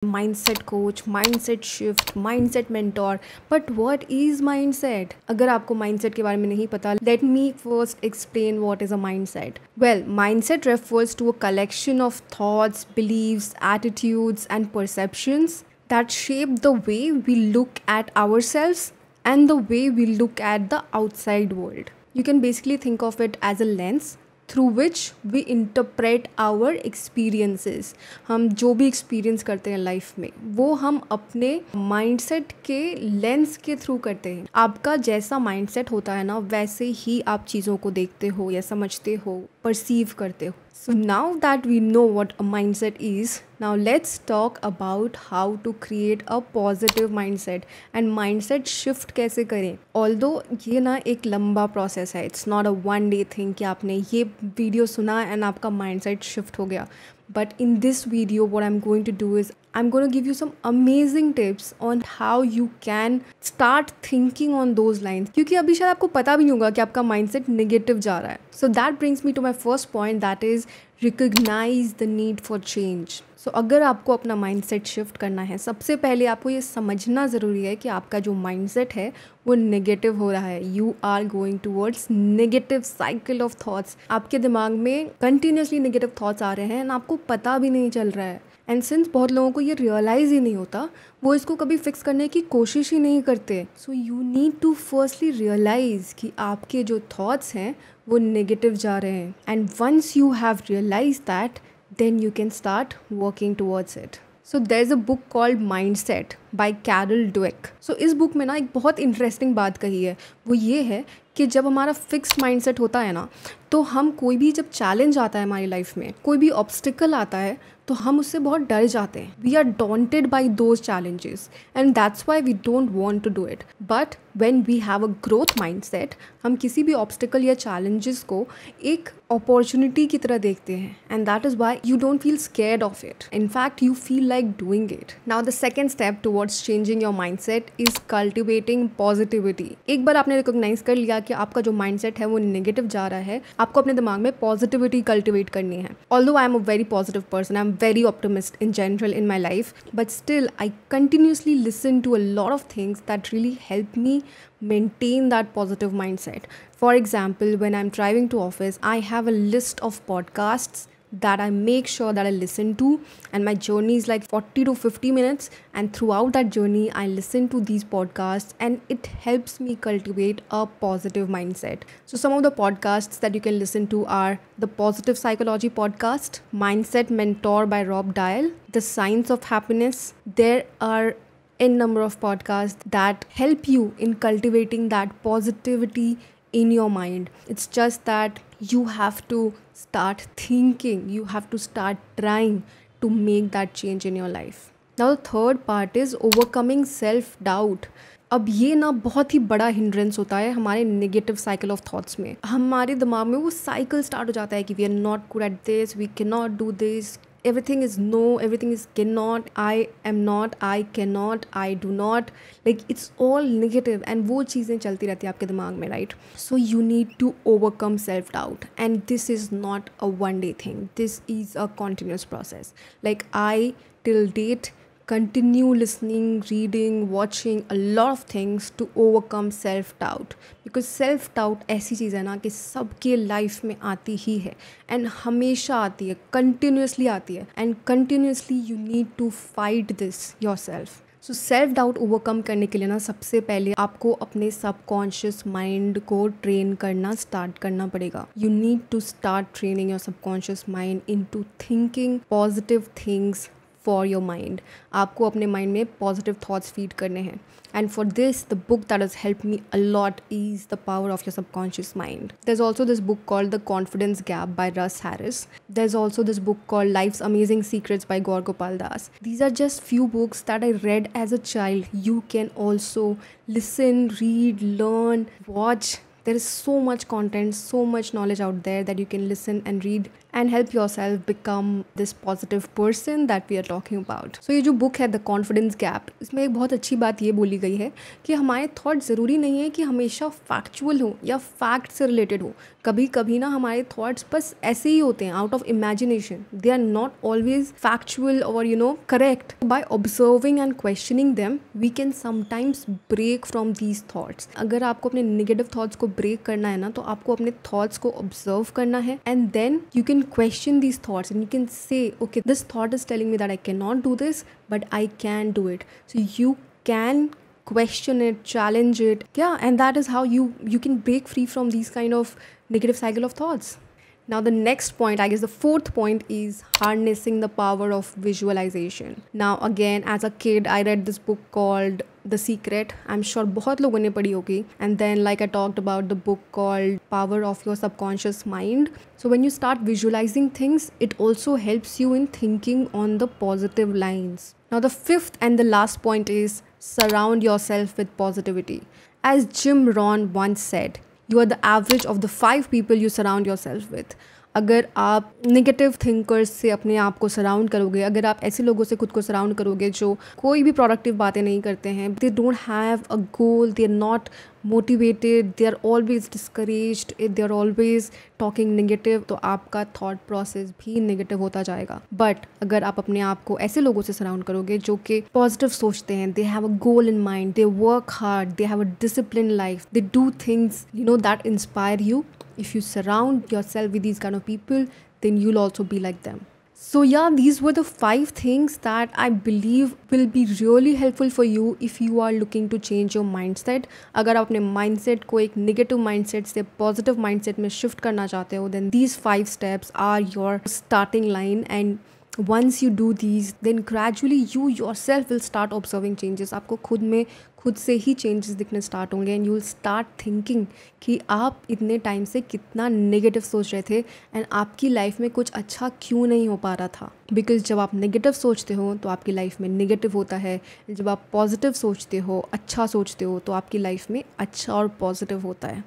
Mindset coach, mindset shift, mindset mentor. But what is mindset? अगर आपको mindset के बारे में नहीं पता, let me first explain what is a mindset. Well, mindset refers to a collection of thoughts, beliefs, attitudes, and perceptions that shape the way we look at ourselves and the way we look at the outside world. You can basically think of it as a lens through which we interpret our experiences. हम जो भी experience करते हैं life में, वो हम अपने mindset के लेंस के थ्रू करते हैं। आपका जैसा माइंडसेट होता है ना, वैसे ही आप चीज़ों को देखते हो या समझते हो, परसीव करते हो। So now that we know what a mindset is, now let's talk about how to create a positive mindset and mindset shift कैसे करें। Although ये ना एक लंबा प्रोसेस है, it's not a one day thing कि आपने ये वीडियो सुना and आपका mindset shift हो गया। But in this video, what I'm going to do is I'm going to give you some amazing tips on how you can start thinking on those lines, क्योंकि अभी शायद आपको पता भी नहीं होगा कि आपका mindset negative जा रहा है। So that brings me to my first point, that is recognize the need for change. So अगर आपको अपना mindset shift करना है, सबसे पहले आपको ये समझना ज़रूरी है कि आपका जो mindset है वो नेगेटिव हो रहा है। You are going towards negative cycle of thoughts. आपके दिमाग में कंटिन्यूसली नेगेटिव थॉट्स आ रहे हैं एंड आपको पता भी नहीं चल रहा है। एंड सिंस बहुत लोगों को ये रियलाइज़ ही नहीं होता, वो इसको कभी फिक्स करने की कोशिश ही नहीं करते। So you need to firstly realise कि आपके जो थॉट्स हैं वो नेगेटिव जा रहे हैं। And once you have realise that, then you can start working towards it. So there's a book called Mindset by Carol Dweck. So इस book में ना एक बहुत इंटरेस्टिंग बात कही है। वो ये है कि जब हमारा फिक्स्ड माइंडसेट होता है ना, तो हम कोई भी जब चैलेंज आता है हमारी लाइफ में, कोई भी ऑब्स्टिकल आता है, तो हम उससे बहुत डर जाते हैं। We are daunted by those challenges and that's why we don't want to do it. But when we have a growth mindset, हम किसी भी ऑब्स्टिकल या चैलेंजेस को एक अपॉर्चुनिटी की तरह देखते हैं and that is why you don't feel scared of it. In fact you feel like doing it. Now the second step towards changing your mindset is cultivating positivity. एक बार आपने recognise कर लिया कि आपका जो माइंडसेट है वो नेगेटिव जा रहा है, आपको अपने दिमाग में पॉजिटिविटी कल्टिवेट करनी है। Although I am a very positive person, I am very optimist in general in my life, but still I continuously listen to a lot of things that really help me maintain that positive mindset. For example, when I'm driving to office, I have a list of podcasts that I make sure that I listen to, and my journey is like 40 to 50 minutes, and throughout that journey I listen to these podcasts and it helps me cultivate a positive mindset. So some of the podcasts that you can listen to are the Positive Psychology podcast, Mindset Mentor by Rob Dial, The Science of Happiness. There are n number of podcasts that help you in cultivating that positivity in your mind. It's just that you have to start thinking, you have to start trying to make that change in your life. Now the third part is overcoming self-doubt. अब ये ना बहुत ही बड़ा hindrance होता है हमारे negative cycle of thoughts में। हमारे दिमाग में वो साइकिल स्टार्ट हो जाता है कि we are not good at this, we can not do this, everything is no, everything is cannot, I am not, I cannot, I do not, like it's all negative and वो चीज़ें चलती रहती है आपके दिमाग में, right? So you need to overcome self-doubt and this is not a one day thing, this is a continuous process. Like I till date continue listening, reading, watching a lot of things to overcome self-doubt, because self-doubt ऐसी चीज़ है ना कि सबके life में आती ही है and हमेशा आती है, कंटिन्यूसली आती है and continuously you need to fight this yourself. So self doubt overcome करने के लिए ना सबसे पहले आपको अपने सबकॉन्शियस माइंड को ट्रेन करना स्टार्ट करना पड़ेगा। You need to start training your subconscious mind into thinking positive things for your mind. आपको अपने माइंड में पॉजिटिव थॉट्स फीड करने हैं and for this the book that has help me a lot is the power of your subconscious mind. There is also this book called the confidence gap by Russ Harris. There is also this book called life's amazing secrets by Gaur Gopal Das. These are just few books that I read as a child. You can also listen, read, learn, watch. There is so much content, so much knowledge out there that you can listen and read and help yourself become this positive person that we are talking about. So ये जो book है the confidence gap, इसमें एक बहुत अच्छी बात ये बोली गई है कि हमारे थॉट ज़रूरी नहीं है कि हमेशा फैक्चुअल हो या फैक्ट से रिलेटेड हो. कभी कभी ना हमारे थॉट्स बस ऐसे ही होते हैं, out of imagination. They are not always factual और correct. By observing and questioning them we can sometimes break from these thoughts. अगर आपको अपने नेगेटिव थॉट्स को ब्रेक करना है ना, तो आपको अपने थॉट्स को ऑब्जर्व करना है and then you can question these thoughts and you can say okay this thought is telling me that I can not do this but I can do it. So you can question it, challenge it. Yeah, and that is how you can break free from these kind of negative cycle of thoughts. Now the next point, I guess the fourth point, is harnessing the power of visualization. Now again, as a kid I read this book called The Secret. I'm sure बहुत लोगों ने पढ़ी होगी. And then like I talked about the book called Power of Your Subconscious Mind. So when you start visualizing things, it also helps you in thinking on the positive lines. Now the fifth and the last point is surround yourself with positivity. As Jim Rohn once said, you are the average of the 5 people you surround yourself with. अगर आप negative thinkers से अपने आप को surround करोगे, अगर आप ऐसे लोगों से खुद को सराउंड करोगे जो कोई भी प्रोडक्टिव बातें नहीं करते हैं, they don't have a goal, they are not motivated, they are always discouraged, they are always talking negative, तो आपका थॉट प्रोसेस भी नेगेटिव होता जाएगा. बट अगर आप अपने आप को ऐसे लोगों से सराउंड करोगे जो कि पॉजिटिव सोचते हैं, they have a goal in mind, they work hard, they have a discipline life, they do things that inspire you. If you surround yourself with these kind of people, then you'll also be like them. So yeah, these were the 5 things that I believe will be really helpful for you if you are looking to change your mindset. अगर आप अपने mindset को एक negative mindset से positive mindset में shift करना चाहते हो, then these 5 steps are your starting line. And once you do these, then gradually you yourself will start observing changes. आपको खुद से ही चेंजेस दिखने स्टार्ट होंगे and you will start thinking कि आप इतने टाइम से कितना नेगेटिव सोच रहे थे एंड आपकी लाइफ में कुछ अच्छा क्यों नहीं हो पा रहा था. बिकॉज जब आप नेगेटिव सोचते हो तो आपकी लाइफ में नेगेटिव होता है, जब आप पॉजिटिव सोचते हो, अच्छा सोचते हो, तो आपकी लाइफ में अच्छा और पॉजिटिव होता है.